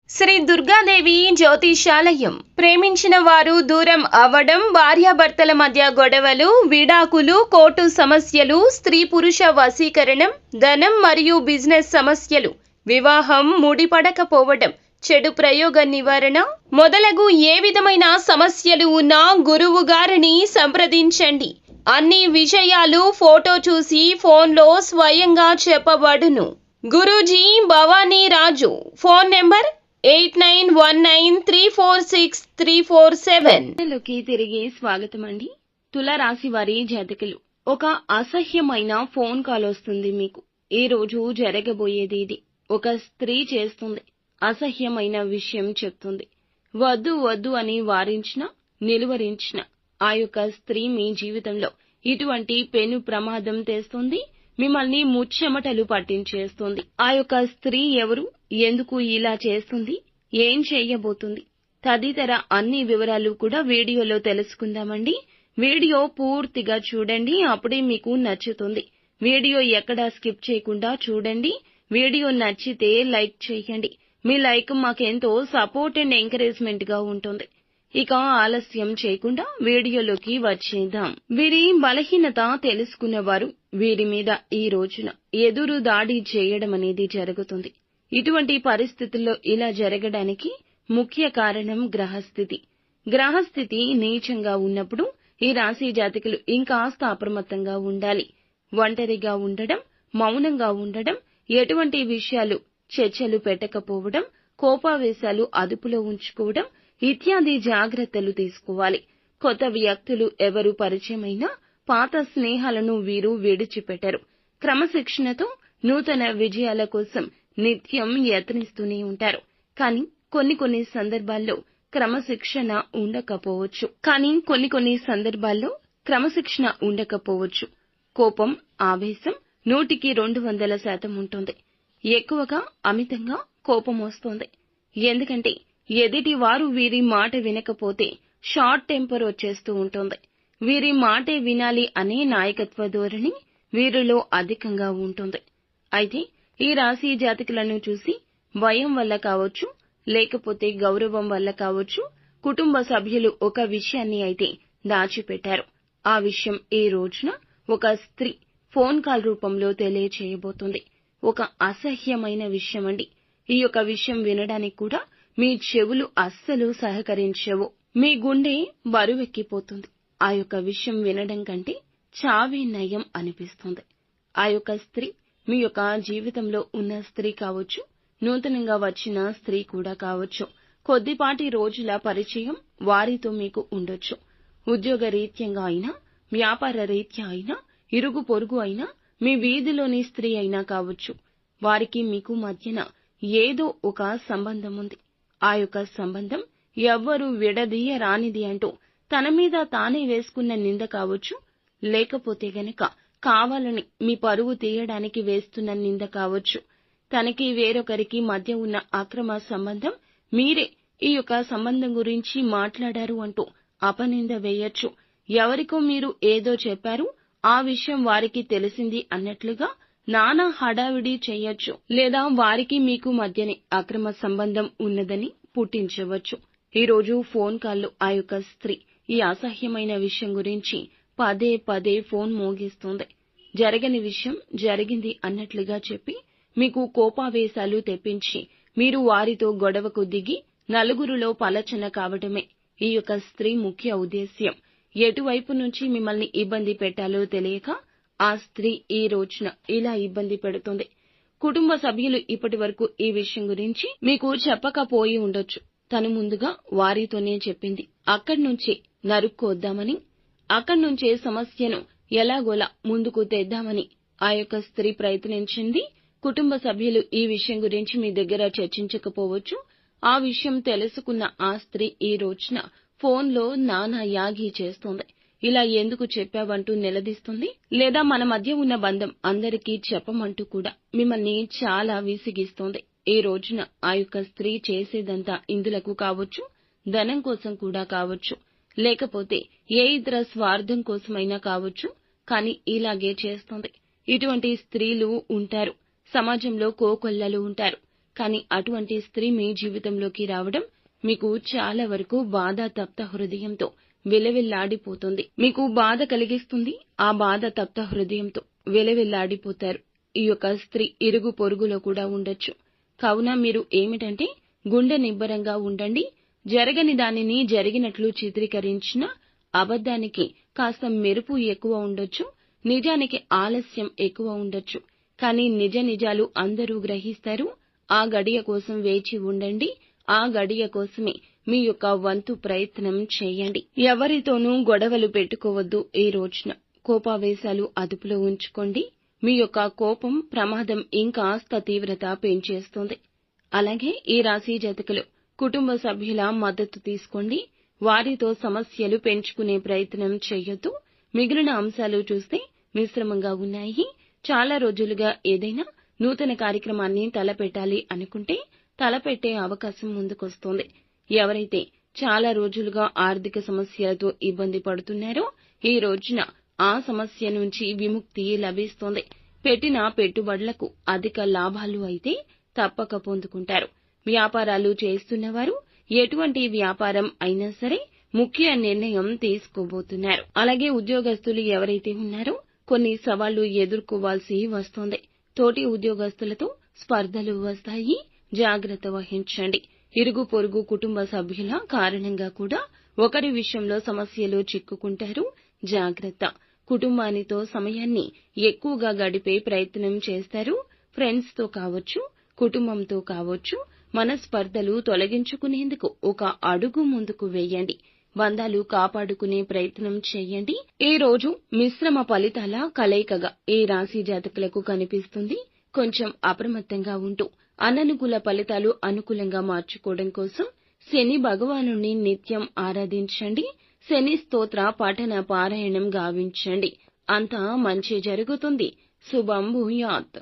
శ్రీ దుర్గాదేవి జ్యోతిషాలయం. ప్రేమించిన వారు దూరం అవ్వడం, భార్యాభర్తల మధ్య గొడవలు, విడాకులు, కోర్టు సమస్యలు, స్త్రీ పురుష వశీకరణం, ధనం మరియు బిజినెస్ సమస్యలు, వివాహం ముడిపడకపోవడం, చెడు ప్రయోగ నివారణ మొదలగు ఏ విధమైన సమస్యలు ఉన్నా గురువు గారిని సంప్రదించండి. అన్ని విషయాలు ఫోటో చూసి ఫోన్లో స్వయంగా చెప్పబడును. గురూజీ భవానీ రాజు. Phone number 8919346347. లోకి తిరిగి స్వాగతం అండి. తులారాశి వారి జాతకులు, ఒక అసహ్యమైన ఫోన్ కాల్ వస్తుంది మీకు. ఈ రోజు జరగబోయేది ఇది. ఒక స్త్రీ చేస్తుంది, అసహ్యమైన విషయం చెప్తుంది. వద్దు వద్దు అని వారించిన, నిలువరించిన ఆ యొక్క స్త్రీ మీ జీవితంలో ఇటువంటి పెను ప్రమాదం తెస్తుంది. మిమ్మల్ని ముచ్చెమటలు పట్టించేస్తుంది. ఆ యొక్క స్త్రీ ఎవరు, ఎందుకు ఇలా చేస్తుంది, ఏం చేయబోతుంది తదితర అన్ని వివరాలు కూడా వీడియోలో తెలుసుకుందామండి. వీడియో పూర్తిగా చూడండి, అప్పుడే మీకు నచ్చుతుంది. వీడియో ఎక్కడా స్కిప్ చేయకుండా చూడండి. వీడియో నచ్చితే లైక్ చేయండి. మీ లైక్ మాకెంతో సపోర్ట్ అండ్ ఎంకరేజ్మెంట్ గా ఉంటుంది. ఇక ఆలస్యం చేయకుండా వీడియోలోకి వచ్చేద్దాం. వీరి బలహీనత తెలుసుకున్నవారు వీరి మీద ఈ రోజున ఎదురు దాడి చేయడం అనేది జరుగుతుంది. ఇటువంటి పరిస్థితుల్లో ఇలా జరగడానికి ముఖ్య కారణం గ్రహస్థితి. గ్రహస్థితి నీచంగా ఉన్నప్పుడు ఈ రాశి జాతకులు ఇంకాస్త అప్రమత్తంగా ఉండాలి. ఒంటరిగా ఉండడం, మౌనంగా ఉండడం, ఎటువంటి విషయాలు చర్చలు పెట్టకపోవడం, కోపావేశాలు అదుపులో ఉంచుకోవడం ఇత్యాది జాగ్రత్తలు తీసుకోవాలి. కొత్త వ్యక్తులు ఎవరు పరిచయమైనా పాత స్నేహాలను వీరు విడిచిపెట్టరు. క్రమశిక్షణతో నూతన విజయాల కోసం నిత్యం యత్నిస్తూనే ఉంటారు. కానీ కొన్ని సందర్భాల్లో క్రమశిక్షణ ఉండకపోవచ్చు. కోపం, ఆవేశం 100కి 200% ఉంటుంది. ఎక్కువగా అమితంగా కోపం వస్తుంది. ఎందుకంటే ఎదుటి వారు వీరి మాట వినకపోతే షార్ట్ టెంపర్ వచ్చేస్తూ ఉంటుంది. వీరి మాటే వినాలి అనే నాయకత్వ ధోరణి వీరిలో అధికంగా ఉంటుంది. అయితే ఈ రాశి జాతకులను చూసి భయం వల్ల కావచ్చు, లేకపోతే గౌరవం వల్ల కావచ్చు, కుటుంబ సభ్యులు ఒక విషయాన్ని అయితే దాచిపెట్టారు. ఆ విషయం ఈ రోజున ఒక స్త్రీ ఫోన్ కాల్ రూపంలో తెలియచేయబోతుంది. ఒక అసహ్యమైన విషయం అండి. ఈ యొక్క విషయం వినడానికి కూడా మీ చెవులు అస్సలు సహకరించవు. మీ గుండె బరువెక్కిపోతుంది. ఆ యొక్క విషయం వినడం కంటే చావే నయం అనిపిస్తుంది. ఆ యొక్క స్త్రీ మీ యొక్క జీవితంలో ఉన్న స్త్రీ కావచ్చు, నూతనంగా వచ్చిన స్త్రీ కూడా కావచ్చు. కొద్దిపాటి రోజుల పరిచయం వారితో మీకు ఉండొచ్చు. ఉద్యోగ రీత్యంగా అయినా, వ్యాపార రీత్యా అయినా, ఇరుగు పొరుగు అయినా, మీ వీధిలోని స్త్రీ అయినా కావచ్చు. వారికి మీకు మధ్యన ఏదో ఒక సంబంధం ఉంది. ఆ యొక్క సంబంధం ఎవ్వరూ విడదీయరానిది అంటూ తన మీద తానే వేసుకున్న నింద కావచ్చు, లేకపోతే గనక కావాలని మీ పరువు తీయడానికి వేస్తున్న నింద కావచ్చు. తనకి వేరొకరికి మధ్య ఉన్న అక్రమ సంబంధం, మీరే ఈ యొక్క సంబంధం గురించి మాట్లాడారు అంటూ అపనింద వేయొచ్చు. ఎవరికో మీరు ఏదో చెప్పారు, ఆ విషయం వారికి తెలిసింది అన్నట్లుగా నానా హడావిడి చేయొచ్చు. లేదా వారికి మీకు మధ్యనే అక్రమ సంబంధం ఉన్నదని పుట్టించవచ్చు. ఈ రోజు ఫోన్ కాల్లో ఆ యొక్క స్త్రీ ఈ అసహ్యమైన విషయం గురించి పదే పదే ఫోన్ మోగిస్తుంది. జరగని విషయం జరిగింది అన్నట్లుగా చెప్పి మీకు కోపావేశాలు తెప్పించి మీరు వారితో గొడవకు దిగి నలుగురిలో పలచన కావడమే ఈ యొక్క స్త్రీ ముఖ్య ఉద్దేశ్యం. ఎటువైపు నుంచి మిమ్మల్ని ఇబ్బంది పెట్టాలో తెలియక ఆ స్త్రీ ఈ రోజున ఇలా ఇబ్బంది పెడుతుంది. కుటుంబ సభ్యులు ఇప్పటి వరకు ఈ విషయం గురించి మీకు చెప్పకపోయి ఉండొచ్చు. తను ముందుగా వారితోనే చెప్పింది. అక్కడి నుంచే నరుక్కొద్దామని, అక్కడి నుంచే సమస్యను ఎలాగోలా ముందుకు తెద్దామని ఆ యొక్క స్త్రీ ప్రయత్నించింది. కుటుంబ సభ్యులు ఈ విషయం గురించి మీ దగ్గర చర్చించకపోవచ్చు. ఆ విషయం తెలుసుకున్న ఆ స్త్రీ ఈ రోజున ఫోన్లో నానా యాగి చేస్తోంది. ఇలా ఎందుకు చెప్పావంటూ నిలదీస్తుంది. లేదా మన మధ్య ఉన్న బంధం అందరికీ చెప్పమంటూ కూడా మిమ్మల్ని చాలా విసిగిస్తోంది. ఈ రోజున ఆ యొక్క స్త్రీ చేసేదంతా ఇందులకు కావచ్చు, ధనం కోసం కూడా కావచ్చు, లేకపోతే ఏ ఇతర స్వార్థం కోసమైనా కావచ్చు. కానీ ఇలాగే చేస్తోంది. ఇటువంటి స్త్రీలు ఉంటారు. సమాజంలో కోకొల్లలు ఉంటారు. కానీ అటువంటి స్త్రీ మీ జీవితంలోకి రావడం మీకు చాలా వరకు బాధ తప్త హృదయంతో విలవిల్లాడిపోతుంది. మీకు బాధ కలిగిస్తుంది. ఆ బాధ తప్త హృదయంతో విలవిల్లాడిపోతారు. ఈ యొక్క స్త్రీ ఇరుగు పొరుగులో కూడా ఉండొచ్చు. కావున మీరు ఏమిటంటే గుండె నిబ్బరంగా ఉండండి. జరగని దానిని జరిగినట్లు చిత్రీకరించిన అబద్ధానికి కాస్త మెరుపు ఎక్కువ ఉండొచ్చు. నిజానికి ఆలస్యం ఎక్కువ ఉండొచ్చు. కానీ నిజ నిజాలు అందరూ గ్రహిస్తారు. ఆ గడియ కోసం వేచి ఉండండి. ఆ గడియ కోసమే మీ యొక్క వంతు ప్రయత్నం చేయండి. ఎవరితోనూ గొడవలు పెట్టుకోవద్దు. ఈ రోజున కోపావేశాలు అదుపులో ఉంచుకోండి. మీ యొక్క కోపం ప్రమాదం ఇంకాస్త తీవ్రత పెంచేస్తుంది. అలాగే ఈ రాశి జాతకులు కుటుంబ సభ్యుల మద్దతు తీసుకోండి. వారితో సమస్యలు పెంచుకునే ప్రయత్నం చేయొద్దు. మిగిలిన అంశాలు చూస్తే మిశ్రమంగా ఉన్నాయి. చాలా రోజులుగా ఏదైనా నూతన కార్యక్రమాన్ని తలపెట్టాలి అనుకుంటే తలపెట్టే అవకాశం ముందుకొస్తోంది. ఎవరైతే చాలా రోజులుగా ఆర్థిక సమస్యలతో ఇబ్బంది పడుతున్నారో ఈ రోజున ఆ సమస్య నుంచి విముక్తి లభిస్తోంది. పెట్టిన పెట్టుబడులకు అధిక లాభాలు అయితే తప్పక పొందుకుంటారు. వ్యాపారాలు చేస్తున్నవారు ఎటువంటి వ్యాపారం అయినా సరే ముఖ్య నిర్ణయం తీసుకోబోతున్నారు. అలాగే ఉద్యోగస్తులు ఎవరైతే ఉన్నారో కొన్ని సవాళ్లు ఎదుర్కోవాల్సి వస్తోంది. తోటి ఉద్యోగస్తులతో స్పర్ధలు వస్తాయి. జాగ్రత్త వహించండి. ఇరుగు పొరుగు కుటుంబ సభ్యుల కారణంగా కూడా ఒకరి విషయంలో సమస్యలు చిక్కుకుంటారు. జాగ్రత్త. కుటుంబానితో సమయాన్ని ఎక్కువగా గడిపే ప్రయత్నం చేస్తారు. ఫ్రెండ్స్ తో కావచ్చు, కుటుంబంతో కావచ్చు, మనస్పర్ధలు తొలగించుకునేందుకు ఒక అడుగు ముందుకు వేయండి. బంధాలు కాపాడుకునే ప్రయత్నం చేయండి. ఈ రోజు మిశ్రమ ఫలితాల కలయికగా ఈ రాశి జాతకులకు కనిపిస్తుంది. కొంచెం అప్రమత్తంగా ఉంటూ అననుకూల ఫలితాలు అనుకూలంగా మార్చుకోవడం కోసం శని భగవానుణ్ణి నిత్యం ఆరాధించండి. శని స్తోత్ర పఠన పారాయణం గావించండి. అంతా మంచి జరుగుతుంది. శుభం భూయాత్.